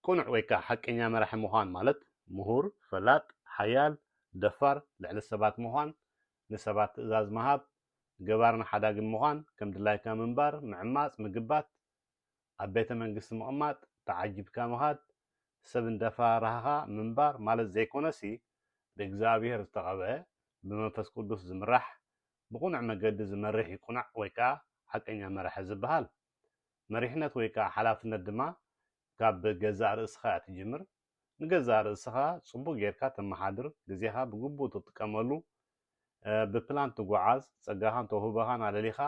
قنع ويكا حقኛ መራሒ ምዃን ማለት ምሁር ፈላጥ ሓያል ደፋር ልዕሊ ሰባት ምዃን ንሰባት ትእዛዝ መሃብ ገባርን ሓዳግን ምዃን ከም ድላይካ ምንባር ምዕማፅ ምግባት ኣብ ቤተ መንግስቲ ምቕማጥ ተዓጅብካ ምኻድ ሰብ እንደፋራኻ ምንባር ማለት ዘይኮነሲ ብእግዚአብሔር ዝተቐብአ ብመንፈስ ቅዱስ ዝምራሕ ብቁኑዕ መገዲ ዝመርሕ ይቁናዕ ወይ ከዓ ሓቀኛ መራሒ ዝበሃል መሪሕነት ወይ ከዓ ሓላፍነት ድማ ካብ ገዛእ ርእስኻ ትጅምር ንገዛእ ርእስኻ ጽቡቕ ጌርካ ተመሓድር ግዜኻ ብግቡእ ትጥቀመሉ ብፕላን ትጓዓዝ ጸጋኻን ተውህበኻን ኣለሊኻ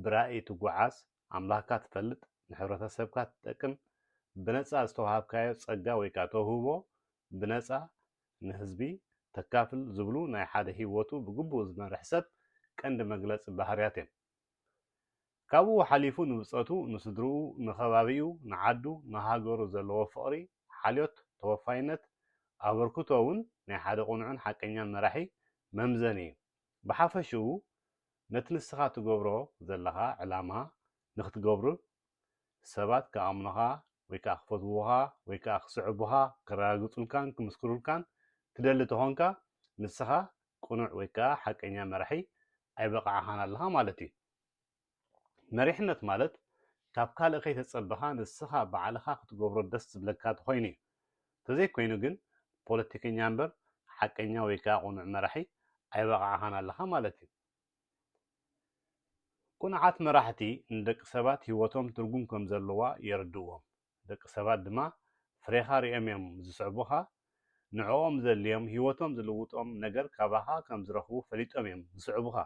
ብራእይ ትጓዓዝ ኣምላኽካ ትፈልጥ ንሕብረተሰብካ ትጠቅም ብነፃ ዝተዋሃብካዮ ጸጋ ወይ ከዓ ተውህቦ ብነፃ ንህዝቢ ተካፍል ዝብሉ ናይ ሓደ ህይወቱ ብግቡእ ዝመርሕ ሰብ ቀንዲ መግለፂ ባህርያት እዮም ካብኡ ሓሊፉ ንብፀቱ ንስድርኡ ንኸባቢኡ ንዓዱ ንሃገሩ ዘለዎ ፍቕሪ ሓልዮት ተወፋይነት ኣበርክቶ እውን ናይ ሓደ ቁኑዕን ሓቀኛን መራሒ መምዘኒ እዩ ብሓፈሽኡ ነቲ ንስኻ ትገብሮ ዘለኻ ዕላማ ንኽትገብሩ ሰባት ከኣምኑኻ ወይ ከዓ ክፈትውኻ ወይ ከዓ ክስዕቡኻ ክረጋግፁልካን ክምስክሩልካን ትደሊ ተኾንካ ንስኻ ቁኑዕ ወይ ከዓ ሓቀኛ መራሒ ኣይበቃዕኻን ኣለኻ ማለት እዩ መሪሕነት ማለት ካብ ካልእ ከይተፀበኻ ንስኻ ባዕልኻ ክትገብሮ ደስ ዝብለካ ተኾይኑ እዩ ተዘይኮይኑ ግን ፖለቲከኛ እምበር ሓቀኛ ወይ ከዓ ቁኑዕ መራሒ ኣይበቃዕኻን ኣለኻ ማለት እዩ ቁኑዓት መራሕቲ ንደቂ ሰባት ሂወቶም ትርጉም ከም ዘለዋ የርድዎም ደቂ ሰባት ድማ ፍሬኻ ሪኦም እዮም ዝስዕቡኻ ንዕኦም ዘድልዮም ሂወቶም ዝልውጦም ነገር ካባኻ ከም ዝረኽቡ ፈሊጦም እዮም ዝስዕቡኻ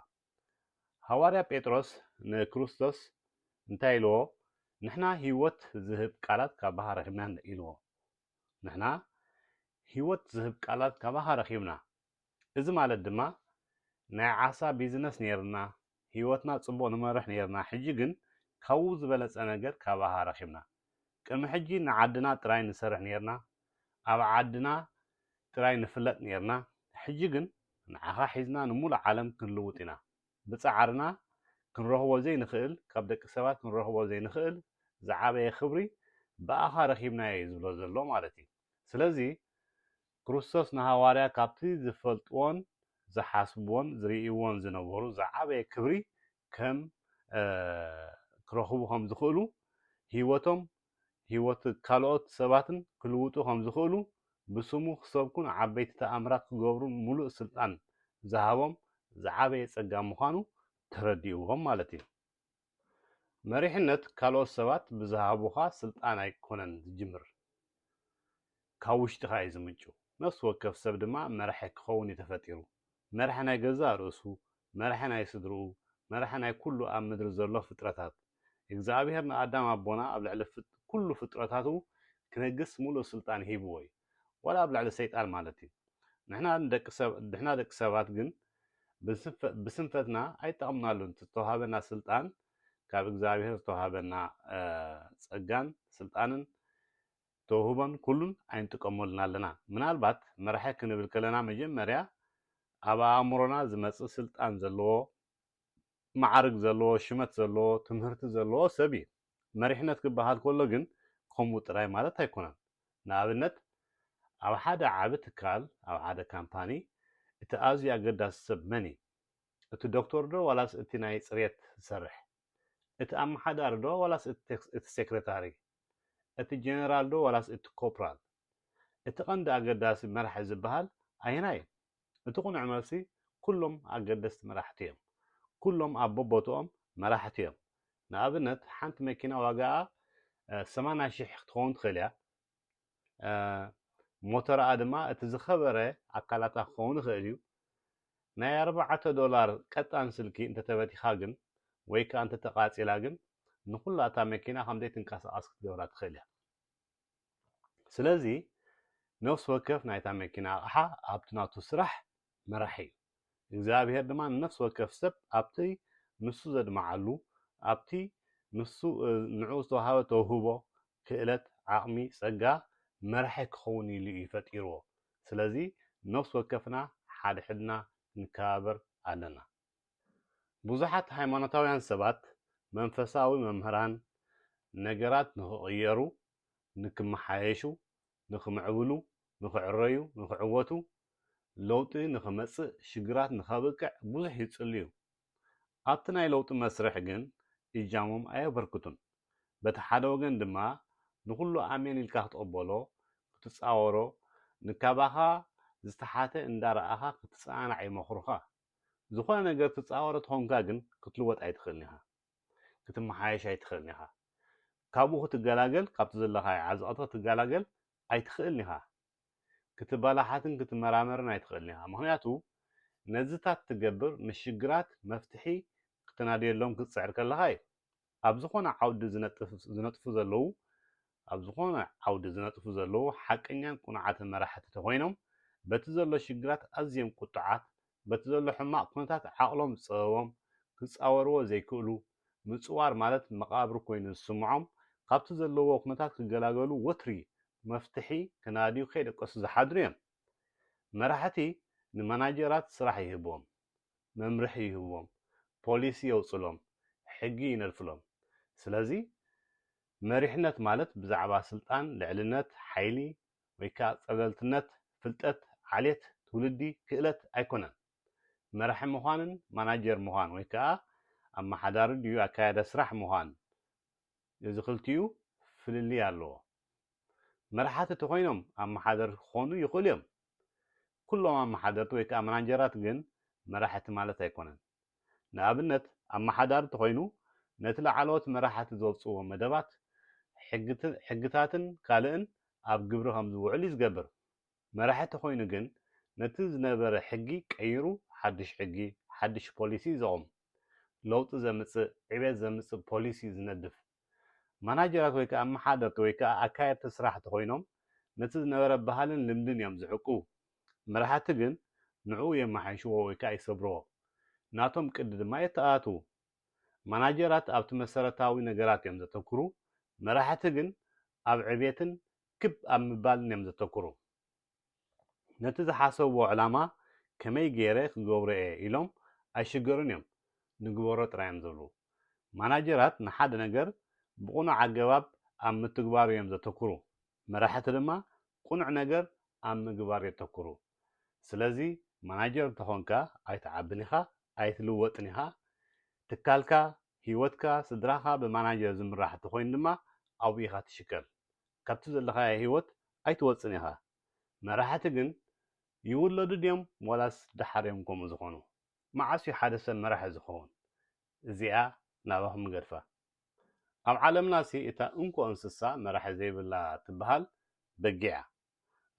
ሐዋርያ ጴጥሮስ ንክርስቶስ እንታይ ኢልዎ ንሕና ሂወት ዝህብ ቃላት ካባኻ ረኺብና ኢልዎ ንሕና ሂወት ዝህብ ቃላት ካባኻ ረኺብና እዚ ማለት ድማ ናይ ዓሳ ቢዝነስ ነርና ሂወትና ጽቡቕ ንመርሕ ነርና ሕጂ ግን ካብኡ ዝበለጸ ነገር ካባኻ ረኺብና ቅድሚ ሕጂ ንዓድና ጥራይ ንሰርሕ ነርና ኣብ ዓድና ጥራይ ንፍለጥ ነርና ሕጂ ግን ንዓኻ ሒዝና ንሙሉእ ዓለም ክንልውጥ ኢና ብፃዕርና ክንረኽቦ ዘይንኽእል ካብ ደቂ ሰባት ክንረኽቦ ዘይንኽእል ዝዓበየ ክብሪ ብኣኻ ረኺብና እዩ ዝብሎ ዘሎ ማለት እዩ ስለዚ ክርስቶስ ንሃዋርያ ካብቲ ዝፈልጥዎን ዝሓስብዎን ዝርእይዎን ዝነበሩ ዝዓበየ ክብሪ ከም ክረኽቡ ከም ዝኽእሉ ሂወቶም ሂወት ካልኦት ሰባትን ክልውጡ ከም ዝኽእሉ ብስሙ ክሰብኩን ዓበይቲ ተኣምራት ክገብሩን ሙሉእ ስልጣን ዝሃቦም ዝዓበየ ጸጋ ምዃኑ ተረዲእዎም ማለት እዩ መሪሕነት ካልኦት ሰባት ብዝሃቡኻ ስልጣን ኣይኮነን ዝጅምር ካብ ውሽጢኻ እዩ ዝምንጩ ነፍሲ ወከፍ ሰብ ድማ መራሒ ክኸውን እዩ ተፈጢሩ መራሒ ናይ ገዛእ ርእሱ መራሒ ናይ ስድርኡ መራሒ ናይ ኩሉ ኣብ ምድሪ ዘሎ ፍጥረታት እግዚኣብሔር ንኣዳም ኣቦና ኣብ ልዕሊ ኩሉ ፍጥረታቱ ክነግስ ሙሉእ ስልጣን ሂብዎ እዩ ወላ ኣብ ልዕሊ ሰይጣን ማለት እዩ ንሕና ደቂ ሰባት ግን ብስንፈትና ኣይጠቕምናሉን ዝተዋሃበና ስልጣን ካብ እግዚኣብሔር ዝተዋሃበና ጸጋን ስልጣንን ተውህቦን ኩሉን ኣይንጥቀመሉን ኣለና ምናልባት መራሒ ክንብል ከለና መጀመርያ ኣብ ኣእምሮና ዝመጽእ ስልጣን ዘለዎ ማዕርግ ዘለዎ ሽመት ዘለዎ ትምህርቲ ዘለዎ ሰብ እዩ መሪሕነት ክበሃል ከሎ ግን ከምኡ ጥራይ ማለት ኣይኮነን ንኣብነት ኣብ ሓደ ዓቢ ትካል ኣብ ሓደ ካምፓኒ እቲ ኣዝዩ ኣገዳሲ ሰብ መን እዩ እቲ ዶክተር ዶ ዋላስ እቲ ናይ ጽሬት ዝሰርሕ እቲ ኣመሓዳሪ ዶ ዋላስ እቲ ሴክሬታሪ እቲ ጀነራል ዶ ዋላስ እቲ ኮፕራል እቲ ቀንዲ ኣገዳሲ መራሒ ዝበሃል ኣይናይ እቲ ቁኑዕ መልሲ ኩሎም ኣገደስቲ መራሕቲ እዮም ኩሎም ኣብ ቦቦትኦም መራሕቲ እዮም ንኣብነት ሓንቲ መኪና ዋጋኣ 80,000 ክትኸውን ትኽእል እያ ሞተርኣ ድማ እቲ ዝኸበረ ኣካላታ ክኸውን ይኽእል እዩ ናይ $4 ቀጣን ስልኪ እንተተበቲኻ ግን ወይ ከዓ እንተተቃጺላ ግን ንኩላ እታ መኪና ከምዘይ ትንቀሳቐስ ክትገብራ ትኽእል እያ ስለዚ ነፍሲ ወከፍ ናይታ መኪና ኣቕሓ ኣብቲ ናቱ ስራሕ መራሒ እዩ እግዚኣብሔር ድማ ነፍሲ ወከፍ ሰብ ኣብቲ ንሱ ዘድማዓሉ ኣብቲ ንሱ ንዑ ዝተዋሃበ ተውህቦ ክእለት ዓቕሚ ጸጋ መራሒ ክኸውን ኢሉ ይፈጢርዎ ስለዚ ነፍሲ ወከፍና ሓደ ሕድና ንከባበር ኣለና ብዙሓት ሃይማኖታውያን ሰባት መንፈሳዊ መምህራን ነገራት ንኽቕየሩ ንክመሓየሹ ንክምዕብሉ ንክዕረዩ ንክዕወቱ ለውጢ ንክመጽእ ሽግራት ንኸብቅዕ ብዙሕ ይጽልዩ ኣብቲ ናይ ለውጢ መስርሕ ግን ኢጃሞም ኣየበርክቱን በቲ ሓደ ወገን ድማ ንኩሉ ኣሜን ኢልካ ክትቕበሎ ክትጻወሮ ንካባኻ ዝተሓተ እንዳረኣኻ ክትጸናዕ ይመኽሩኻ ዝኾነ ነገር ትጻወሮ ትኾንካ ግን ክትልወጥ ኣይትኽእልን ኢኻ ክትመሓየሽ ኣይትኽእልን ኢኻ ካብኡ ክትገላገል ካብቲ ዘለኻ ዓዝቐትካ ክትገላገል ኣይትኽእልን ኢኻ ክትበላሓትን ክትመራመርን ኣይትኽእልን ኢኻ ምክንያቱ ነዝታት ትገብር ንሽግራት መፍትሒ ክትናድየሎም ክትፅዕር ከለኻ እዩ ኣብ ዝኾነ ዓውዲ ዝነጥፉ ዘለዉ ሓቀኛን ቁኑዓትን መራሕቲ ኮይኖም በቲ ዘሎ ሽግራት ኣዝዮም ቁጡዓት በቲ ዘሎ ሕማቕ ኩነታት ዓቕሎም ዝፀበቦም ክፃወርዎ ዘይክእሉ ምፅዋር ማለት መቃብር ኮይኑ ዝስምዖም ካብቲ ዘለዎ ኩነታት ክገላገሉ ወትሪ መፍትሒ ክናድዩ ከይደቀሱ ዝሓድሩ እዮም መራሕቲ ንመናጀራት ስራሕ ይህብዎም መምርሒ ይህብዎም ፖሊሲ የውፅሎም ሕጊ ይነድፍሎም ስለዚ መሪሕነት ማለት ብዛዕባ ስልጣን ልዕልነት ሓይሊ ወይ ከዓ ፀለልትነት ፍልጠት ዓልየት ትውልዲ ክእለት ኣይኮነን መራሒ ምዃንን ማናጀር ምዃን ወይ ከዓ ኣመሓዳሪ ድዩ ኣካያዳ ስራሕ ምዃን እዚ ክልቲኡ ፍልልይ ኣለዎ መራሕቲ ተኮይኖም ኣመሓደር ክኾኑ ይኽእሉ እዮም ኩሎም ኣመሓደርቲ ወይ ከዓ ማናጀራት ግን መራሕቲ ማለት ኣይኮነን ንኣብነት ኣመሓዳሪ ተኮይኑ ነቲ ላዕለዎት መራሕቲ ዘውፅዎ መደባት ሕግታትን ካልእን ኣብ ግብሪ ከም ዝውዕል ዝገብር መራሕቲ ኮይኑ ግን ነቲ ዝነበረ ሕጊ ቀይሩ ሓድሽ ሕጊ ሓድሽ ፖሊሲ ዘቕም ለውጢ ዘምጽእ ዕብየት ዘምጽእ ፖሊሲ ዝነድፍ ማናጀራት ወይ ከዓ ኣመሓደርቲ ወይ ከዓ ኣካየድቲ ስራሕቲ ኮይኖም ነቲ ዝነበረ ባህልን ልምድን እዮም ዝሕቁ መራሕቲ ግን ንዕኡ የመሓይሽዎ ወይ ከዓ ይሰብርዎ ናቶም ቅዲ ድማ የተኣቱ ማናጀራት ኣብቲ መሰረታዊ ነገራት እዮም ዘተኩሩ መራሕቲ ግን ኣብ ዕብየትን ክብ ኣብ ምባልን እዮም ዘተኩሩ ነቲ ዝሓሰብዎ ዕላማ ከመይ ገይረ ክገብሮ እየ ኢሎም ኣይሽገሩን እዮም ንግበሮ ጥራዮም ዘብሉ ማናጀራት ንሓደ ነገር ብቁኑዕ ኣገባብ ኣብ ምትግባር እዮም ዘተኩሩ መራሕቲ ድማ ቁኑዕ ነገር ኣብ ምግባር የተኩሩ ስለዚ ማናጀር ተኾንካ ኣይትዓብን ኢኻ ኣይትልወጥን ኢኻ ትካልካ ሂወትካ ስድራኻ ብማናጀር ዝምራሕ ተኮይኑ ድማ ኣብኡ ኢኻ ትሽከር ካብቲ ዘለኻዮ ሂወት ኣይትወፅን ኢኻ መራሕቲ ግን ይውለዱ ድዮም ወላስ ድሓርዮም ከምኡ ዝኾኑ መዓስ እዩ ሓደ ሰብ መራሒ ዝኸውን እዚኣ ናባኹም ገድፋ ኣብ ዓለምና እታ እንኮ እንስሳ መራሒ ዘይብላ ትበሃል በጊዕ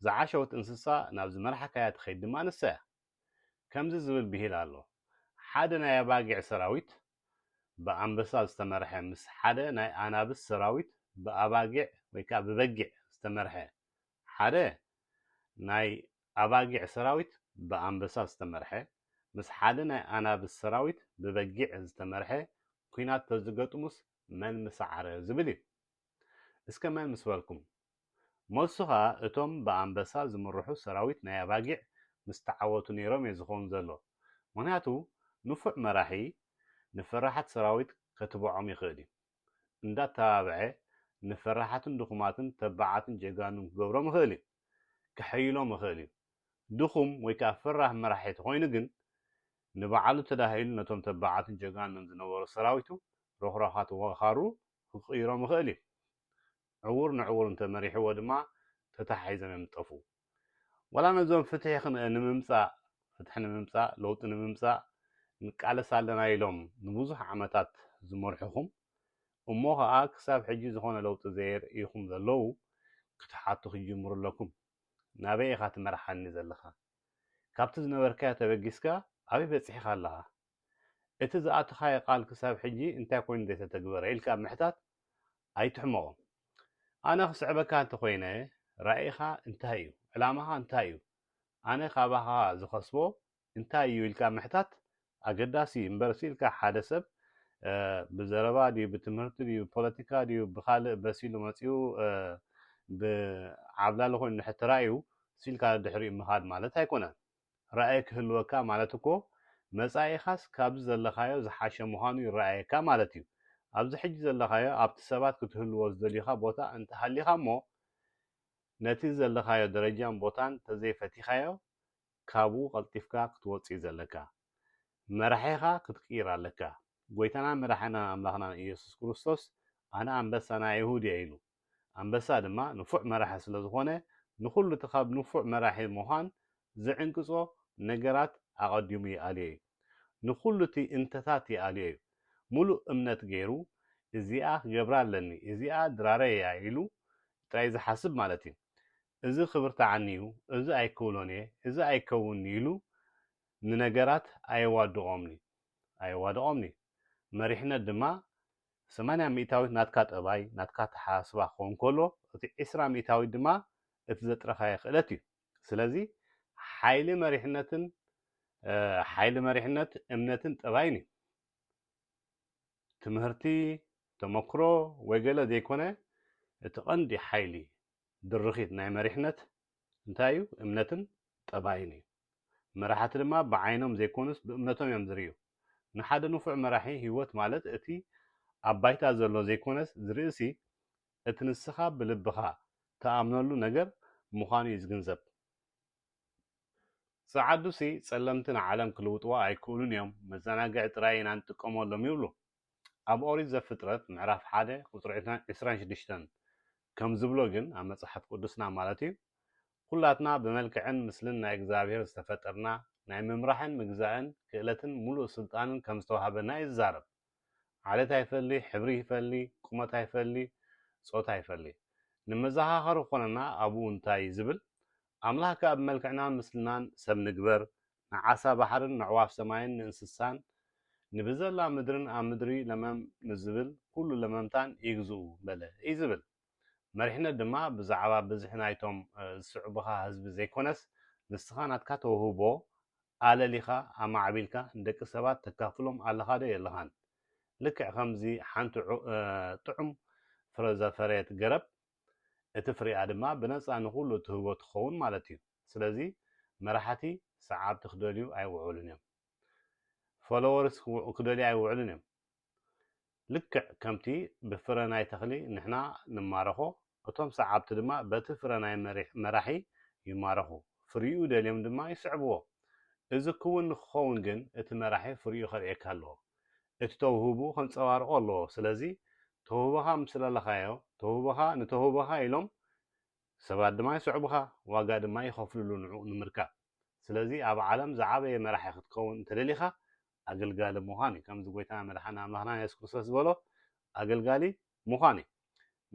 ዝዓሸወት እንስሳ ናብ ዝመራሕካያ ትኸይድ ድማ ንሳ እያ ከምዚ ዝብል ብሂል ኣሎ ሓደ ናይ ኣባጊዕ ሰራዊት ብኣንበሳ ዝተመርሐ ምስ ሓደ ናይ ኣናብስ ሰራዊት ብኣባጊዕ ወይ ከዓ ብበጊዕ ዝተመርሐ ሓደ ናይ ኣባጊዕ ሰራዊት ብኣንበሳ ዝተመርሐ ምስ ሓደ ናይ ኣናብስ ሰራዊት ብበጊዕ ዝተመርሐ ኩናት ተዝገጥሙስ መን ምሰዓረ ዝብል እዩ እስከ መን ምስ በልኩም መልሱኻ እቶም ብኣንበሳ ዝምርሑ ሰራዊት ናይ ኣባጊዕ ምስ ተዓወቱ ነይሮም እየ ዝኸውን ዘሎ ምክንያቱ ንፉዕ መራሒ ንፍራሓት ሰራዊት ከትበዖም ይኽእል እዩ እንዳተባብዐ ንፍራሓትን ድኹማትን ተባዓትን ጀጋኑን ክገብሮም ይኽእል እዩ ክሕይሎም ይኽእል እዩ ድኹም ወይ ከዓ ፍራሕ መራሒ ተኮይኑ ግን ንባዕሉ ተዳሂሉ ነቶም ተባዓትን ጀጋኑን ዝነበሩ ሰራዊቱ ረኽረኻት ወኻሩ ክቅይሮም ይኽእል እዩ ዕውር ንዕውር እንተመሪሕዎ ድማ ተታሓሒዞም እዮም ዝጠፍኡ ወላ ነዞም ፍትሒ ንምምፃእ ለውጢ ንምምፃእ ንቃለስ ኣለና ኢሎም ንብዙሕ ዓመታት ዝመርሑኹም እሞ ከዓ ክሳብ ሕጂ ዝኾነ ለውጢ ዘየርኢኹም ዘለዉ ክትሓቱ ክጅምሩ ኣለኩም ናበይ ኢኻ ትመርሓኒ ዘለኻ ካብቲ ዝነበርካዮ ተበጊስካ ኣበይ በፂሕኻ ኣለኻ እቲ ዝኣተኻዮ ቃል ክሳብ ሕጂ እንታይ ኮይኑ ዘይተተግበረ ኢልካ ምሕታት ኣይትሕመቖም ኣነ ክስዕበካ እንተኮይነ ራእይኻ እንታይ እዩ ዕላማኻ እንታይ እዩ ኣነ ካባኻ ዝኸስቦ እንታይ እዩ ኢልካ ምሕታት ኣገዳሲ እምበር ኢልካ ሓደ ሰብ ብዘረባ ድዩ ብትምህርቲ ድዩ ፖለቲካ ድዩ ብካልእ በሲሉ መፂኡ ብዓብላሊ ኮይኑ ንሕቲ ራእዩ ሲልካ ድሕሪኡ ምኻድ ማለት ኣይኮነን ራእይ ክህልወካ ማለት እኮ መጻኢኻስ ካብዚ ዘለኻዮ ዝሓሸ ምዃኑ ይረኣየካ ማለት እዩ ኣብዚ ሕጂ ዘለኻዮ ኣብቲ ሰባት ክትህልዎ ዝደልዩኻ ቦታ እንተሃሊኻ እሞ ነቲ ዘለኻዮ ደረጃን ቦታን ተዘይፈቲኻዮ ካብኡ ቀልጢፍካ ክትወፅእ ዘለካ መራሒኻ ክትቅይር ኣለካ ጎይታና መራሒና ኣምላኽና ኢየሱስ ክርስቶስ ኣነ ኣንበሳ ናይ ይሁድ እየ ኢሉ ኣንበሳ ድማ ንፉዕ መራሒ ስለ ዝኾነ ንኹሉ እቲ ካብ ንፉዕ መራሒ ምዃን ዝዕንቅፆ ነገራት ኣቐዲሙ ይኣልዮ እዩ ንኹሉ እቲ እንተታት ይኣልዮ እዩ ሙሉእ እምነት ገይሩ እዚኣ ክገብራ ኣለኒ እዚኣ ድራረይ እያ ኢሉ ጥራይ ዝሓስብ ማለት እዩ እዚ ክብር ተዓኒ እዩ እዚ ኣይክብሎን እየ እዚ ኣይከውን ኢሉ ንነገራት ኣይዋድቖምኒ መሪሕነት ድማ 80 ሚእታዊት ናትካ ጠባይ ናትካ ተሓስባ ክኸውን ከሎ እቲ 20 ሚእታዊት ድማ እቲ ዘጥረኻዮ ክእለት እዩ ስለዚ ሓይሊ መሪሕነት እምነትን ጠባይን እዩ ትምህርቲ ተመክሮ ወይ ገለ ዘይኮነ እቲ ቀንዲ ሓይሊ ድርኺት ናይ መሪሕነት እንታይ እዩ እምነትን ጠባይን እዩ መራሕቲ ድማ ብዓይኖም ዘይኮኑስ ብእምነቶም እዮም ዝርዩ ንሓደ ንፉዕ መራሒ ህይወት ማለት እቲ ኣብ ባይታ ዘሎ ዘይኮነስ ዝርእሲ እቲ ንስኻ ብልብኻ ተኣምነሉ ነገር ምዃኑ እዩ ዝግንዘብ ጸዓዱሲ ጸለምትን ዓለም ክልውጥዋ ኣይክእሉን እዮም መዘናግዒ ጥራይ ኢና ንጥቀመሎም ይብሉ ኣብ ኦሪት ዘፍጥረት ምዕራፍ 1 ቁፅሪ 26 ከም ዝብሎ ግን ኣብ መጽሓፍ ቅዱስና ማለት እዩ ኩላትና ብመልክዕን ምስልን ናይ እግዚአብሔር ዝተፈጠርና ናይ ምምራሕን ምግዛእን ክእለትን ሙሉእ ስልጣንን ከም ዝተዋሃበና ይዛረብ ዓለት ኣይፈሊ ሕብሪ ይፈሊ ቁመት ኣይፈሊ ጾታ ኣይፈሊ ንመዘኻኸሪ ኮነና ኣብኡ እንታይ ዝብል ኣምላኽ ኣብ መልክዕናን ምስልናን ሰብ ንግበር ንዓሳ ባሕርን ንዕዋፍ ሰማይን ንእንስሳን ንብዘላ ምድርን ኣብ ምድሪ ለመም ንዝብል ኩሉ ለመምታን ይግዝኡ በለ እዩ ዝብል መሪሕነት ድማ ብዛዕባ ብዙሕ ናይቶም ዝስዕቡኻ ህዝቢ ዘይኮነስ ንስኻ ናትካ ተውህቦ ኣለሊኻ ኣማዕቢልካ ንደቂ ሰባት ተካፍሎም ኣለኻ ዶ የለኻን ልክዕ ከምዚ ሓንቲ ጥዑም ፍረ ዘፈረየት ገረብ እቲ ፍሬኣ ድማ ብነፃ ንኹሉ ትህቦ ትኸውን ማለት እዩ ስለዚ መራሕቲ ሰዓብቲ ክደልዩ ኣይውዕሉን እዮም ፎሎወርስ ክደልዩ ኣይውዕሉን እዮም ልክዕ ከምቲ ብፍረ ናይ ተኽሊ ንሕና ንማረኾ እቶም ሰዓብቲ ድማ በቲ ፍረ ናይ መራሒ ይማረኹ ፍሪኡ ደልዮም ድማ ይስዕብዎ እዚ ክውን ንክኸውን ግን እቲ መራሒ ፍሪኡ ከርእየካ ኣለዎ እቲ ተውህቡ ከንፀባርቆ ኣለዎ ስለዚ ተውህቦኻ ምስ ዘለኻዮ ተውህቦኻ ንተውህቦኻ ኢሎም ሰባት ድማ ይስዕቡኻ ዋጋ ድማ ይኸፍልሉ ንዑ ንምርካብ ስለዚ ኣብ ዓለም ዝዓበየ መራሒ ክትከውን እንተደሊኻ ኣገልጋሊ ምዃን እዩ ከምዚ ጎይታና መድሓኒና ኣምላኽና ኢየሱስ ክርስቶስ ዝበሎ ኣገልጋሊ ምዃን እዩ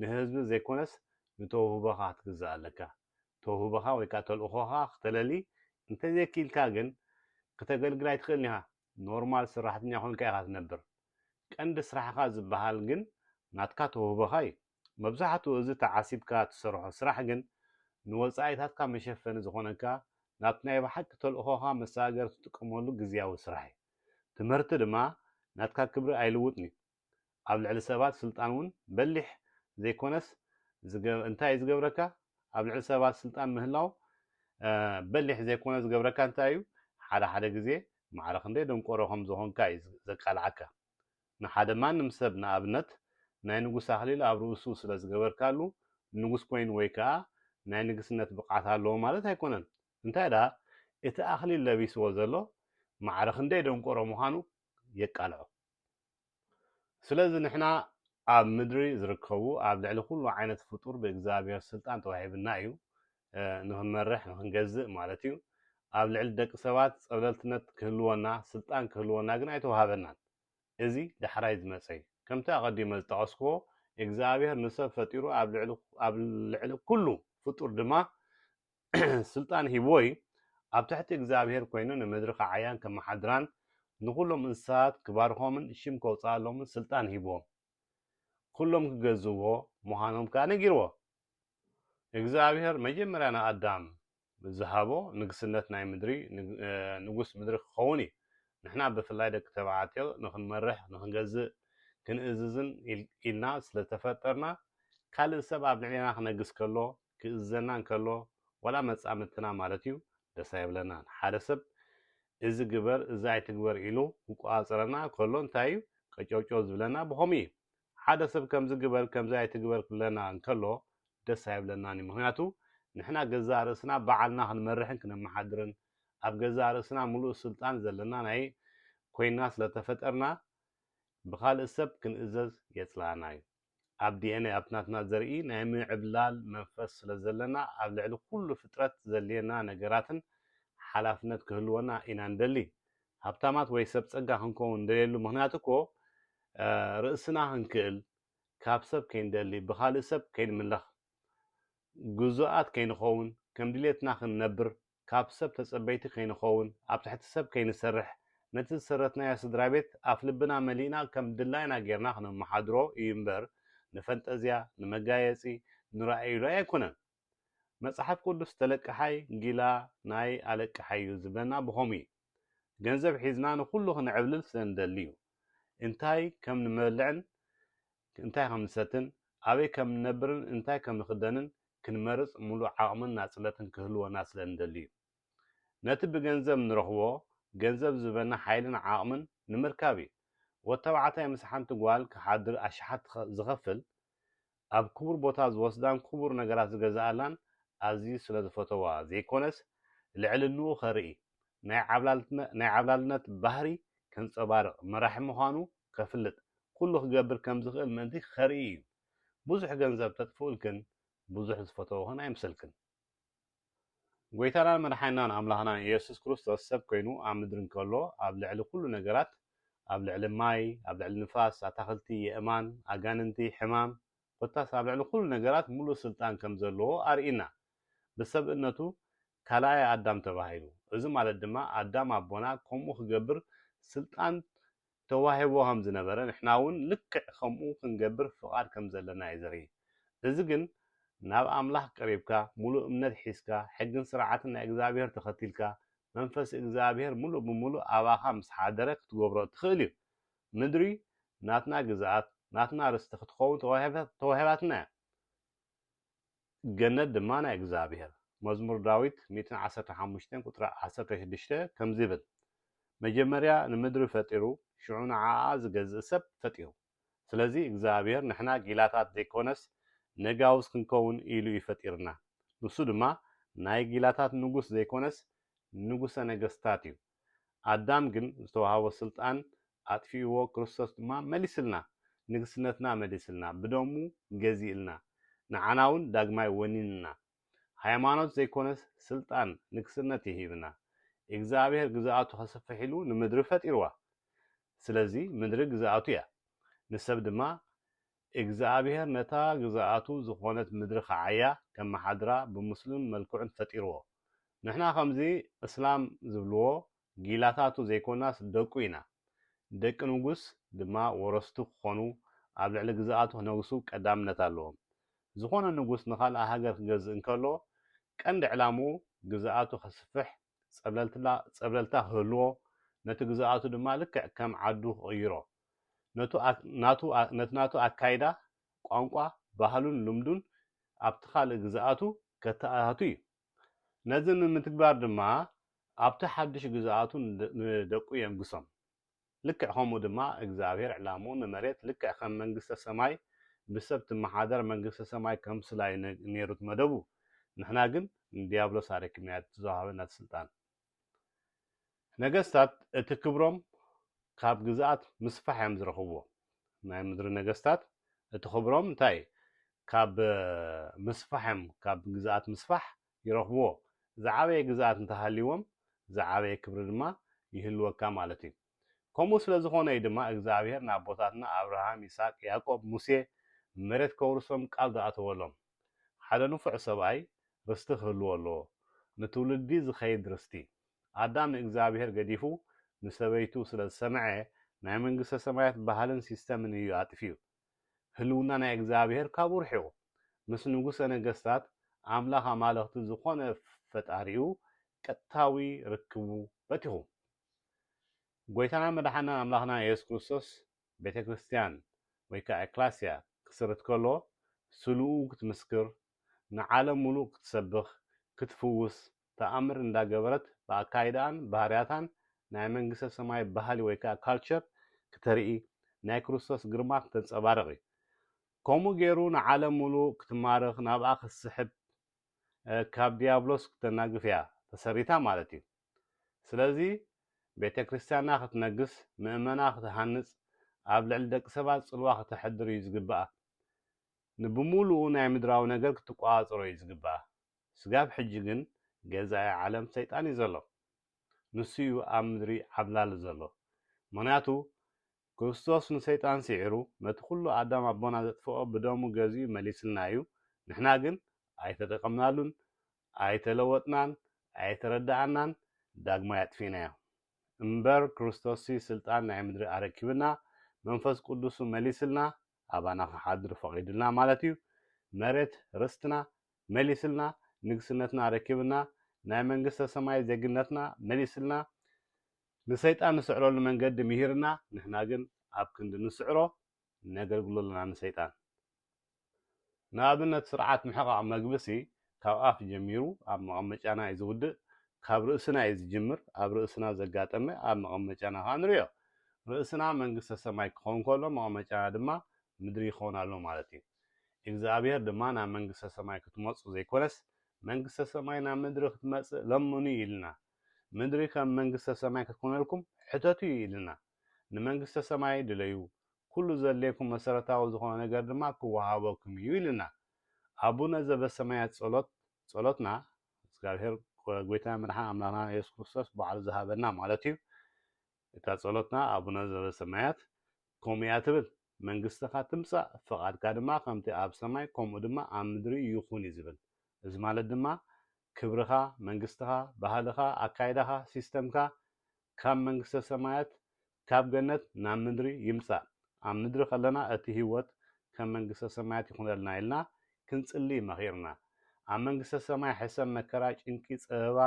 ንህዝቢ ዘይኮነስ ንተውህቦኻ ክትግዛእ ኣለካ ተውህቦኻ ወይ ከዓ ተልእኾኻ ክትለሊ እንተዘይኪልካ ግን ክተገልግል ኣይትኽእልን ኢኻ ኖርማል ሰራሕተኛ ኮንካ ኢኻ ትነብር ቀንዲ ስራሕኻ ዝበሃል ግን ናትካ ተውህቦኻ እዩ መብዛሕትኡ እዚ ተዓሲብካ ትሰርሖ ስራሕ ግን ንወፃኢታትካ መሸፈኒ ዝኾነካ ናብቲ ናይ ብሓቂ ተልእኾኻ መሳገር ትጥቀመሉ ግዝያዊ ስራሕ እዩ ትምህርቲ ድማ ናትካ ክብሪ ኣይልውጥን እዩ ኣብ ልዕሊ ሰባት ስልጣን እውን በሊሕ ዘይኮነስ እንታይ ዝገብረካ ኣብ ልዕሊ ሰባት ስልጣን ምህላው በሊሕ ዘይኮነ ዝገብረካ እንታይ እዩ ሓደ ግዜ ማዕረኽ እንደ ደንቆሮ ከም ዝኾንካ እዩ ዘቃልዓካ ንሓደ ማንም ሰብ ንኣብነት ናይ ንጉስ ኣኽሊል ኣብ ርእሱ ስለ ዝገበርካሉ ንጉስ ኮይኑ ወይ ከዓ ናይ ንግስነት ብቕዓት ኣለዎ ማለት ኣይኮነን እንታይ ዳ እቲ ኣኽሊል ለቢስዎ ዘሎ ማዕረኽ እንደ ደንቆሮ ምዃኑ የቃልዖ ስለዚ ንሕና ኣብ ምድሪ ዝርከቡ ኣብ ልዕሊ ኩሉ ዓይነት ፍጡር ብእግዚአብሔር ስልጣን ተዋሂብና እዩ ንኽንመርሕ ንኽንገዝእ ማለት እዩ ኣብ ልዕሊ ደቂ ሰባት ፀብለልትነት ክህልወና ስልጣን ክህልወና ግን ኣይተዋሃበናን እዚ ዳሕራይ ዝመፀ እዩ ከምቲ ኣቐዲመ ዝጠቐስክዎ እግዚኣብሔር ንሰብ ፈጢሩ ኣብ ልዕሊ ኩሉ ፍጡር ድማ ስልጣን ሂብዎ እዩ ኣብ ትሕቲ እግዚኣብሔር ኮይኑ ንምድሪ ክዓያን ከመሓድራን ንኩሎም እንስሳት ክባርኾምን ሽም ከውፅኣሎምን ስልጣን ሂብዎም ኩሎም ክገዝዎ ምዃኖም ከዓ ነጊርዎ እግዚኣብሔር መጀመርያ ንኣዳም ዝሃቦ ንግስነት ናይ ምድሪ ንጉስ ምድሪ ክኸውን እዩ ንሕና ብፍላይ ደቂ ተባዕትዮ ንኽንመርሕ ንኽንገዝእ ክንእዝዝን ኢልና ስለተፈጠርና ካልእ ሰብ ኣብ ልዕሊና ክነግስ ከሎ ክእዘና እንከሎ ወላ መፃምድትና ማለት እዩ ደስ ኣይብለናን ሓደ ሰብ እዚ ግበር እዚ ኣይትግበር ኢሉ ክቆፃፀረና ከሎ እንታይ እዩ ቀጨውጮ ዝብለና ብኸምኡ እዩ حدا سب كم زجبر كم زي تجبر كلنا انكلو دس هيبلنا ني مهناتو نحنا جزا رسنا بعلنا هنمرحن كنا محضرن اب جزا رسنا ملو سلطان زلنا ناي كويناس لتفطرنا بخال سب كنزز يصلانا اب دي ان ابناتنا زرئي ناي معبلال منفس لزلنا اب لعل كل فطرت زلينا نغراتن حلافነት كهلونا ኢና እንደሊ ሃብታማት ወይ ሰብ ጸጋ ክንከውን እንደሌሉ ምክንያቱ እኮ ርእስና ክንክእል ካብ ሰብ ከይንደሊ ብኻልእ ሰብ ከይንምለኽ ጉዙኣት ከይንኸውን ከም ድሌትና ክንነብር ካብ ሰብ ተጸበይቲ ከይንኸውን ኣብ ትሕቲ ሰብ ከይንሰርሕ ነቲ ዝሰረትናዮ ስድራ ቤት ኣፍ ልብና መሊእና ከም ድላይና ጌርና ክነመሓድሮ እዩ እምበር ንፈንጠዝያ ንመጋየፂ ንራእዩሎ ኣይኮነን መጽሐፍ ቅዱስ ተለቅሓይ ጊላ ናይ ኣለቅሓዩ ዝበና ብኸምኡ እዩ ገንዘብ ሒዝና ንኩሉ ክንዕብልል ስለንደልዩ እንታይ ከም ንመልዕን እንታይ ከም ንሰትን ኣበይ ከም ንነብርን እንታይ ከም ንኽደንን ክንመርጽ ሙሉእ ዓቕምን ናጽለትን ክህልወና ስለንደልዩ ነቲ ብገንዘብ ንረኽቦ ገንዘብ ዝበና ሓይልን ዓቕምን ንምርካብ እዩ ወተባዕታይ ምስ ሓንቲ ጓል ክሓድር ኣሽሓት ዝኸፍል ኣብ ክቡር ቦታ ዝወስዳን ክቡር ነገራት ዝገዛኣላን ኣዝዩ ስለ ዝፈተዋ ዘይኮነስ ልዕልንኡ ኸርኢ ናይ ዓብላልነት ባህሪ ከንጸባርቕ መራሒ ምዃኑ ከፍልጥ ኩሉ ክገብር ከም ዝኽእል ምእንቲ ኸርኢ እዩ ብዙሕ ገንዘብ ተጥፍኡልክን ብዙሕ ዝፈተወኽን ኣይምሰልክን ጎይታናን መድሓኒናን ኣምላኽናን ኢየሱስ ክርስቶስ ሰብ ኮይኑ ኣብ ምድሪ እንከሎ ኣብ ልዕሊ ኩሉ ነገራት ኣብ ልዕሊ ማይ ኣብ ልዕሊ ንፋስ ኣታኽልቲ የእማን ኣጋንንቲ ሕማም ኮታስ ኣብ ልዕሊ ኩሉ ነገራት ሙሉእ ስልጣን ከም ዘለዎ ኣርኢና ብሰብእነቱ ካልኣይ ኣዳም ተባሂሉ እዚ ማለት ድማ ኣዳም ኣቦና ከምኡ ክገብር ስልጣን ተዋሂቦ ከም ዝነበረ ንሕና እውን ልክዕ ከምኡ ክንገብር ፍቓድ ከም ዘለና እዩ ዘርኢ እዚ ግን ናብ ኣምላኽ ቀሪብካ ሙሉእ እምነት ሒዝካ ሕግን ስርዓትን ናይ እግዚኣብሔር ተኸቲልካ መንፈስ እግዚኣብሔር ሙሉእ ብሙሉእ ኣባኻ ምስ ሓደረ ክትገብሮ ትኽእል እዩ ምድሪ ናትና ግዝኣት ናትና ርስቲ ክትኸውን ተዋሂባትና እያ ገነት ድማ ናይ እግዚኣብሔር መዝሙር ዳዊት 115 ቁጥሪ 16 ከምዚ ይብል መጀመርያ ንምድሪ ፈጢሩ ሽዑ ንዓኣ ዝገዝእ ሰብ ፈጢሩ ስለዚ እግዚኣብሔር ንሕና ጊላታት ዘይኮነስ ነጋውስ ክንከውን ኢሉ ይፈጢርና ንሱ ድማ ናይ ጊላታት ንጉስ ዘይኮነስ ንጉሰ ነገስታት እዩ ኣዳም ግን ዝተዋሃቦ ስልጣን ኣጥፊእዎ ክርስቶስ ድማ መሊስልና ንግስነትና መሊስልና ብደሙ ገዚእልና ንዓና እውን ዳግማይ ወኒንና ሃይማኖት ዘይኮነስ ስልጣን ንግስነት ይሂብና እግዚኣብሔር ግዝኣቱ ከሰፍሕ ኢሉ ንምድሪ ፈጢርዋ ስለዚ ምድሪ ግዝኣቱ እያ ንሰብ ድማ እግዚኣብሔር ነታ ግዝኣቱ ዝኾነት ምድሪ ኸዓያ ከም መሓድራ ብምስልን መልክዑን ፈጢርዎ ንሕና ከምዚ እስላም ዝብልዎ ጊላታቱ ዘይኮናስ ደቁ ኢና ደቂ ንጉስ ድማ ወረስቱ ክኾኑ ኣብ ልዕሊ ግዝኣቱ ክነግሱ ቀዳምነት ኣለዎም ዝኾነ ንጉስ ንኻልእ ሃገር ክገዝእ እንከሎ ቀንዲ ዕላምኡ ግዝኣቱ ከስፍሕ ፀብለልታ ክህልዎ ነቲ ግዝኣቱ ድማ ልክዕ ከም ዓዱ ክቕይሮ ናቱ ኣካይዳ ቋንቋ ባህሉን ልምዱን ኣብቲ ካልእ ግዝኣቱ ከተኣታቱ እዩ ነዚ ንምትግባር ድማ ኣብቲ ሓድሽ ግዝኣቱ ንደቁ የንግሶም ልክዕ ከምኡ ድማ እግዚኣብሔር ዕላምኡ ንመሬት ልክዕ ከም መንግስተ ሰማይ ብሰብ ትመሓደር መንግስተ ሰማይ ከምስላይ ነይሩት መደቡ ንሕና ግን ንዲያብሎስ ኣረኪብና ዝወሃበና ስልጣን ነገስታት እቲ ክብሮም ካብ ግዝኣት ምስፋሕ እዮም ዝረኽብዎ ናይ ምድሪ ነገስታት እቲ ክብሮም እንታይ ካብ ምስፋሕ እዮም ካብ ግዝኣት ምስፋሕ ይረኽብዎ ዝዓበየ ግዝኣት እንተሃልይዎም ዝዓበየ ክብሪ ድማ ይህልወካ ማለት እዩ ከምኡ ስለ ዝኾነ እዩ ድማ እግዚኣብሔር ንኣቦታትና ኣብርሃም ይስሐቅ ያዕቆብ ሙሴ መሬት ከውርሶም ቃል ዝኣተወሎም ሓደ ንፉዕ ሰብኣይ ርስቲ ክህልዎ ኣለዎ ንትውልዲ ዝኸይድ ርስቲ ኣዳም ንእግዚኣብሔር ገዲፉ ንሰበይቱ ስለ ዝሰምዐ ናይ መንግስተ ሰማያት ባህልን ሲስተምን እዩ ኣጥፊኡ ህልውና ናይ እግዚኣብሔር ካብኡ ርሒቑ ምስ ንጉሰ ነገስታት ኣምላኽ ኣማለኽቲ ዝኾነ ፈጣሪኡ ቀጥታዊ ርክቡ በቲኹ ጎይታና መድሓኒና ኣምላኽና ኢየሱስ ክርስቶስ ቤተ ክርስቲያን ወይ ከዓ ኤክላስያ ክስርት ከሎ ስልኡ ክትምስክር ንዓለም ሙሉእ ክትሰብኽ ክትፍውስ ተኣምር እንዳገበረት ብኣካይዳን ባህርያታን ናይ መንግስተ ሰማይ ባህሊ ወይ ከዓ ካልቸር ክተርኢ ናይ ክርስቶስ ግርማ ክተንጸባርቕ كومو غيرو نعالم ملو كتمارخ نابعا خسحب كاب ديابلوس كتناقفيا تسريتا مالتي سلازي بيتا كريستيانا ختنقس مؤمنا ختحنص ኣብ ልዕሊ ደቂ ሰባት ጽልዋ ክትሕድር እዩ ዝግባእ ንብሙሉኡ ናይ ምድራዊ ነገር ክትቋጽሮ እዩ ዝግባእ ስጋብ ሕጂ ግን ገዛኢ ዓለም ሰይጣን እዩ ዘሎ ንሱ እዩ ኣብ ምድሪ ዓብላሊ ዘሎ ምክንያቱ ክርስቶስ ንሰይጣን ሲዒሩ ነቲ ኩሉ ኣዳም ኣቦና ዘጥፍኦ ብደሙ ገዚኡ መሊስልና እዩ ንሕና ግን ኣይተጠቀምናሉን ኣይተለወጥናን ኣይተረዳእናን ዳግማ ያጥፊናዮ እምበር ክርስቶስ ስልጣን ናይ ምድሪ ኣረኪብና መንፈስ ቅዱስ መሊስልና ኣባና ሓድር ፈቂድልና ማለት እዩ መሬት ርስትና መሊስልና ንግስነትና ረኪብና ናይ መንግስተ ሰማይ ዜግነትና መሊስልና ንሰይጣን ንስዕረሉ መንገዲ ምሂርና ንሕና ግን ኣብ ክንዲ ንስዕሮ ነገልግለልና ንሰይጣን ንኣብነት ስርዓት ምሕቃቅ መግብሲ ካብ ኣፍ ጀሚሩ ኣብ መቐመጫና እዩ ዝውድእ ካብ ርእስና እዩ ዝጅምር ኣብ ርእስና ዘጋጠመ ኣብ መቐመጫና ከዓ ንሪኦ ርእስና መንግስተ ሰማይ ክኸውን ከሎ መቐመጫና ድማ ምድሪ ይኸውን ኣሎ ማለት እዩ እግዚኣብሔር ድማ ናብ መንግስተ ሰማይ ክትመፁ ዘይኮነስ መንግስተ ሰማይ ናብ ምድሪ ክትመፅእ ለምኑ ኢልና ምድሪ ከም መንግስተ ሰማይ ክትኮነልኩም ሕተቱ ኢልና ንመንግስተ ሰማይ ድለዩ ኩሉ ዘድልየኩም መሰረታዊ ዝኾነ ነገር ድማ ክወሃበኩም እዩ ኢልና ኣቡነ ዘበሰማያት ጸሎትና እግዚአብሔር ጎይታ መድኃኔ አምላክና ኢየሱስ ክርስቶስ በዓል ዝሃበና ማለት እዩ እታ ጸሎትና ኣቡነ ዘበሰማያት ከምኡ እያ ትብል መንግስትኻ ትምጻእ ፈቃድካ ድማ ከምቲ ኣብ ሰማይ ከምኡ ድማ ኣብ ምድሪ ይኹን እዩ ዝብል እዚ ማለት ድማ ክብርኻ መንግስትኻ ባህልኻ ኣካይዳኻ ሲስተምካ ካብ መንግስተ ሰማያት ካብ ገነት ናብ ምድሪ ይምጻእ ኣብ ምድሪ ከለና እቲ ህይወት ከም መንግስተ ሰማያት ይኹነልና ኢልና ክንጽሊ መኺርና ኣብ መንግስተ ሰማይ ሕሰብ መከራ ጭንቂ ፀበባ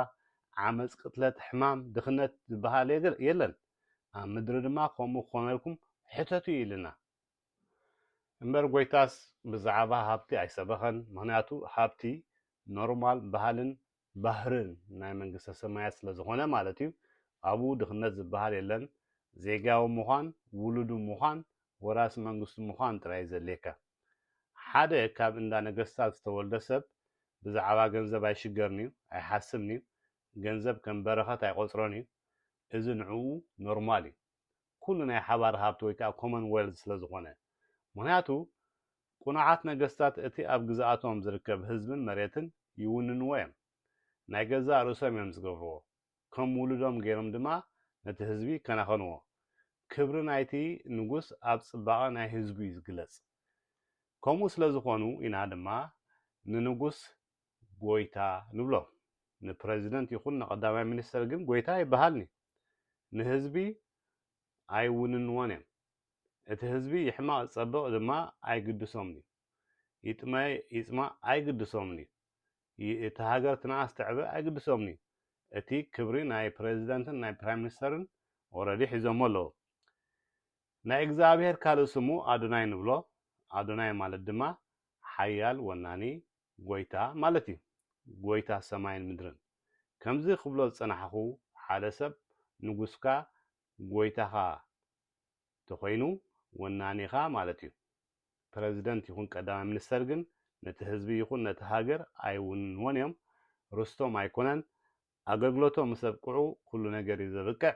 ዓመፅ ቅትለት ሕማም ድኽነት ዝበሃል የለን ኣብ ምድሪ ድማ ከምኡ ክኾነልኩም ሕተቱ ኢልና እምበር ጎይታስ ብዛዕባ ሃብቲ ኣይሰበኸን ምክንያቱ ሃብቲ ኖርማል ባህልን ባህርን ናይ መንግስተ ሰማያት ስለ ዝኾነ ማለት እዩ ኣብኡ ድኽነት ዝበሃል የለን ዜጋዊ ምዃን ውሉዱ ምዃን ወራሲ መንግስቱ ምዃን ጥራይ ዘድልየካ ሓደ ካብ እንዳ ነገስታት ዝተወልደ ሰብ ብዛዕባ ገንዘብ ኣይሽገርን እዩ ኣይሓስብን እዩ ገንዘብ ከም በረኸት ኣይቆፅሮን እዩ እዚ ንዕኡ ኖርማል እዩ ኩሉ ናይ ሓባር ሃብቲ ወይ ከዓ ኮመንዌልዝ ስለ ዝኾነ ምክንያቱ ቁኑዓት ነገስታት እቲ ኣብ ግዝኣቶም ዝርከብ ህዝብን መሬትን ይውንንዎ እዮም ናይ ገዛእ ርእሶም እዮም ዝገብርዎ ከም ውሉዶም ገይሮም ድማ ነቲ ህዝቢ ከናኸንዎ ክብሪ ናይቲ ንጉስ ኣብ ጽባቐ ናይ ህዝቢ ዝግለጽ ከምኡ ስለ ዝኾኑ ኢና ድማ ንንጉስ ጎይታ ንብሎ ንፕሬዚደንት ይኹን ንቀዳማይ ሚኒስተር ግን ጎይታ ይበሃልኒ ንህዝቢ ኣይውንንዎን እዮም እቲ ህዝቢ ይሕማቕ ዝፀብቕ ድማ ኣይግድሶምን እዩ ይጥማዕ ኣይግድሶምን እዩ እቲ ሃገር ትነኣስ ትዕበ ኣይግድሶምን እዩ እቲ ክብሪ ናይ ፕሬዚደንትን ናይ ፕራይም ሚኒስተርን ኦልሬዲ ሒዞሞ ኣለዎ ናይ እግዚኣብሔር ካልእ ስሙ ኣዶናይ ንብሎ ኣዶናይ ማለት ድማ ሓያል ወናኒ ጎይታ ማለት እዩ ጎይታ ሰማይን ምድርን ከምዚ ክብሎ ዝፀናሕኹ ሓደ ሰብ ንጉስካ ጎይታኻ ተኮይኑ ወናኒኻ ማለት እዩ ፕሬዚደንት ይኹን ቀዳማይ ሚኒስተር ግን ነቲ ህዝቢ ይኹን ነቲ ሃገር ኣይውንንዎን እዮም ርስቶም ኣይኮነን ኣገልግሎቶም ምስ ኣብቅዑ ኩሉ ነገር እዩ ዘብቅዕ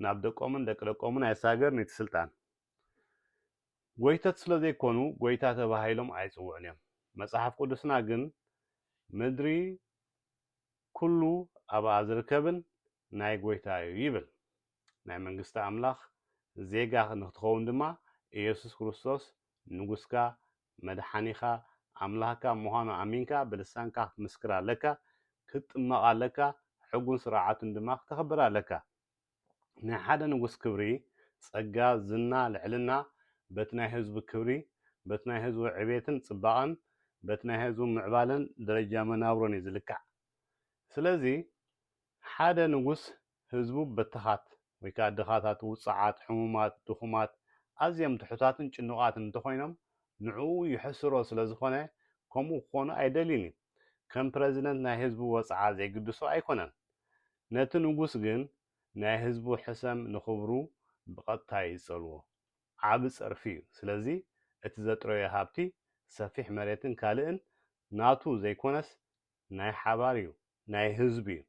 ናብ ደቆምን ደቂ ደቆምን ኣይሳገር ነቲ ስልጣን ጎይተት ስለ ዘይኮኑ ጎይታ ተባሂሎም ኣይፅውዑን እዮም መጽሓፍ ቅዱስና ግን ምድሪ ኩሉ ኣብኣ ዝርከብን ናይ ጎይታ እዩ ይብል ናይ መንግስቲ ኣምላኽ ዜጋ ንኽትኸውን ድማ ኢየሱስ ክርስቶስ ንጉስካ መድሓኒኻ ኣምላኽካ ምዃኑ ኣሚንካ ብልሳንካ ክትምስክር ኣለካ ክትጥመቕ ኣለካ ሕጉን ስርዓቱን ድማ ክተኽብር ኣለካ ናይ ሓደ ንጉስ ክብሪ ጸጋ ዝና ልዕልና በቲ ናይ ህዝቢ ክብሪ በቲ ናይ ህዝቢ ዕቤትን ጽባቐን በቲ ናይ ህዝቢ ምዕባለን ደረጃ መናብሮን እዩ ዝልካዕ ስለዚ ሓደ ንጉስ ህዝቡ በትኻት ወይ ከዓ ድኻታት ውፅዓት ሕሙማት ድኹማት ኣዝዮም ትሑታትን ጭኑቓትን እንተኮይኖም ንዕኡ ይሕስሮ ስለ ዝኾነ ከምኡ ክኾኑ ኣይደልዩን እዩ ከም ፕሬዚደንት ናይ ህዝቢ ወፅዓ ዘይግድሶ ኣይኮነን ነቲ ንጉስ ግን ናይ ህዝቡ ሕሰም ንኽብሩ ብቐጥታ ይጸልዎ ዓብ ፀርፊ እዩ ስለዚ اتزطرو هابتي سفيح مريتن كالئن ناتو زي كونس ناي حباريو ناي هزبيو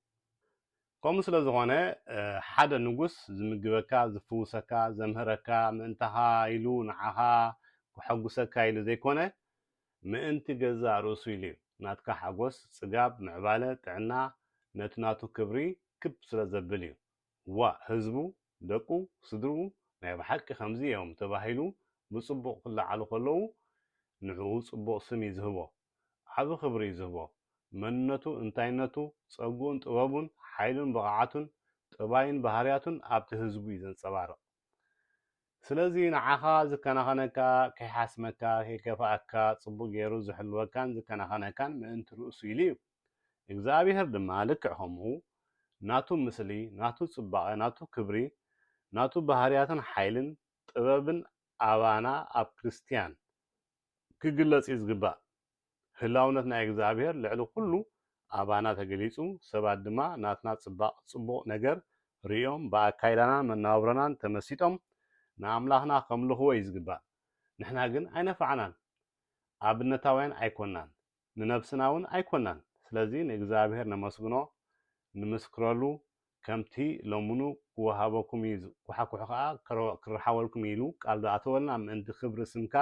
كوم سلا زغونه حدا نغوس زمغبكا زفوسكا زمهركا منتها يلو نعها وحغسكا يلو زي كونه ምእንቲ ገዛ ርእሱ ኢሉ ናትካ ሓጎስ ጽጋብ ምዕባለ ጥዕና ነቲ ናቱ ክብሪ ክብ ስለ ዘብል እዩ ዋ ህዝቡ ደቁ ስድሩ ናይ ብሓቂ ከምዚ እዮም ተባሂሉ ብጽቡቕ ክለዓሉ ከለዉ ንዕኡ ጽቡቕ ስም ይዝህቦ ዓብ ክብሪ ይዝህቦ መንነቱ እንታይነቱ ጸጉን ጥበቡን ሓይሉን ብቕዓቱን ጥባይን ባህርያቱን ኣብቲ ህዝቡ እዩ ዘንጸባርቕ ስለዚ ንዓኻ ዝከናኸነካ ከይሓስመካ ከይከፋእካ ጽቡቕ ገይሩ ዝሕልወካን ዝከናኸነካን ምእንቲ ርእሱ ኢሉ እዩ እግዚኣብሔር ድማ ልክዕ ከምኡ ናቱ ምስሊ ናቱ ጽባቐ ናቱ ክብሪ ናቱ ባህርያትን ሓይልን ጥበብን ኣባና ኣብ ክርስቲያን ክግለጽ እዩ ዝግባእ ህላውነት ናይ እግዚኣብሔር ልዕሊ ኩሉ ኣባና ተገሊጹ ሰባት ድማ ናትና ጽቡቕ ነገር ርዮም ብኣካይዳናን መናብረናን ተመሲጦም ንኣምላኽና ከምልኽዎ እዩ ዝግባእ ንሕና ግን ኣይነፍዓናን ኣብነታውያን ኣይኮናን ንነብስና እውን ኣይኮናን ስለዚ ንእግዚኣብሔር ነመስግኖ ንምስክረሉ ከምቲ ሎሙኑ ክወሃበኩም እዩ ኩሓኩሑ ከዓ ክረሓወልኩም ኢሉ ቃል ዝኣተወልና ምእንቲ ክብሪ ስምካ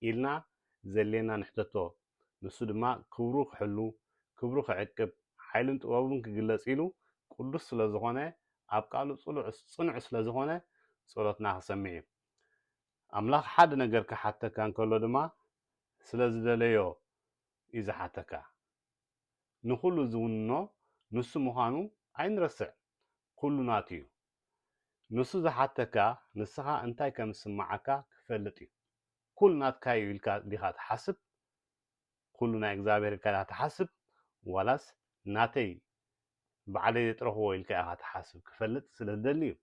ኢልና ዘልየና ንሕተቶ ንሱ ድማ ክብሩ ክሕሉ ክብሩ ክዕቅብ ሓይልን ጥበቡን ክግለጽ ኢሉ ቅዱስ ስለ ዝኾነ ኣብ ቃሉ ጽኑዕ ስለ ዝኾነ ጸሎትና ክሰምዕ እዩ ኣምላኽ ሓደ ነገር ክሓተካ እንከሎ ድማ ስለ ዝደለዮ እዩ ዝሓተካ ንኩሉ ዝውንኖ ንሱ ምዃኑ ኣይንረስዕ ኩሉ ናት እዩ ንሱ ዝሓተካ ንስኻ እንታይ ከም ዝስማዓካ ክፈልጥ እዩ ኩሉ ናትካ እዩ ኢልካ ዲኻ ትሓስብ ኩሉ ናይ እግዚኣብሔር ኢልካ ዲኻ ትሓስብ ዋላስ ናተይ ባዕለይ ዝጥረኽቦ ኢልካ ኢኻ ትሓስብ ክፈልጥ ስለ ዝደሊ እዩ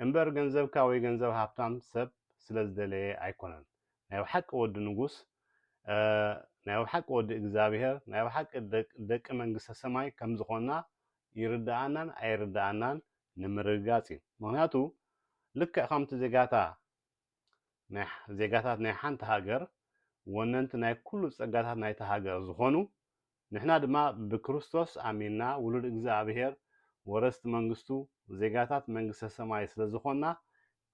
እምበር ገንዘብካ ወይ ገንዘብ ሃብታም ሰብ ስለ ዝደለየ ኣይኮነን ናይ ብሓቂ ወዲ ንጉስ ናይ ብሓቂ ወዲ እግዚኣብሔር ናይ ብሓቂ ደቂ መንግስተ ሰማይ ከም ዝኾንና ይርዳኣናን ኣይርዳኣናን ንምርጋጽ እዩ ምክንያቱ ልክዕ ከምቲ ዜጋታት ናይ ሓንቲ ሃገር ወነንቲ ናይ ኩሉ ጸጋታት ናይቲ ሃገር ዝኾኑ ንሕና ድማ ብክርስቶስ ኣሚንና ውሉድ እግዚኣብሔር ወረስቲ መንግስቱ ዜጋታት መንግስተ ሰማይ ስለ ዝኾንና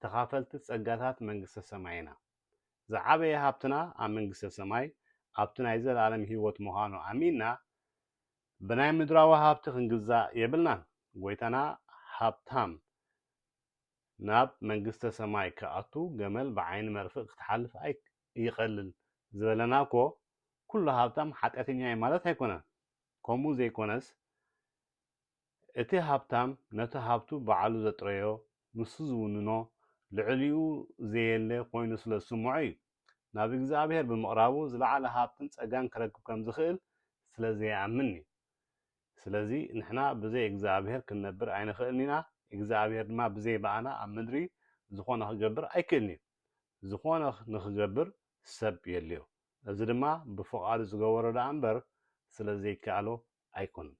ተኻፈልቲ ጸጋታት መንግስተ ሰማይ ኢና ዝዓበየ ሃብትና ኣብ መንግስተ ሰማይ ኣብቲ ናይ ዘለኣለም ህይወት ምዃኑ ኣሚንና ብናይ ምድራዊ ሃብቲ ክንግዛእ የብልናን ጎይታና ሃብታም ናብ መንግስተ ሰማይ ክኣቱ ገመል ብዓይኒ መርፍቅ ክትሓልፍ ይቐልል ዝበለና እኮ ኩሉ ሃብታም ሓጢአተኛ እዩ ማለት ኣይኮነን ከምኡ ዘይኮነስ እቲ ሃብታም ነቲ ሃብቱ በዓሉ ዘጥረዮ ንሱ ዝውንኖ ልዕሊኡ ዘየለ ኮይኑ ስለ ዝስምዖ እዩ ናብ እግዚኣብሔር ብምቕራቡ ዝለዓለ ሃብትን ጸጋን ክረክብ ከም ዝኽእል ስለ ዘይኣምን እዩ ስለዚ ንሕና ብዘይ እግዚኣብሔር ክንነብር ኣይንኽእልን ኢና እግዚኣብሔር ድማ ብዘይ በኣና ኣብ ምድሪ ዝኾነ ክገብር ኣይክእልን እዩ ዝኾነ ንክገብር ሰብ የልዮ እዚ ድማ ብፍቓዱ ዝገበሮ ዳ እምበር ስለ ዘይከኣሎ ኣይኮነን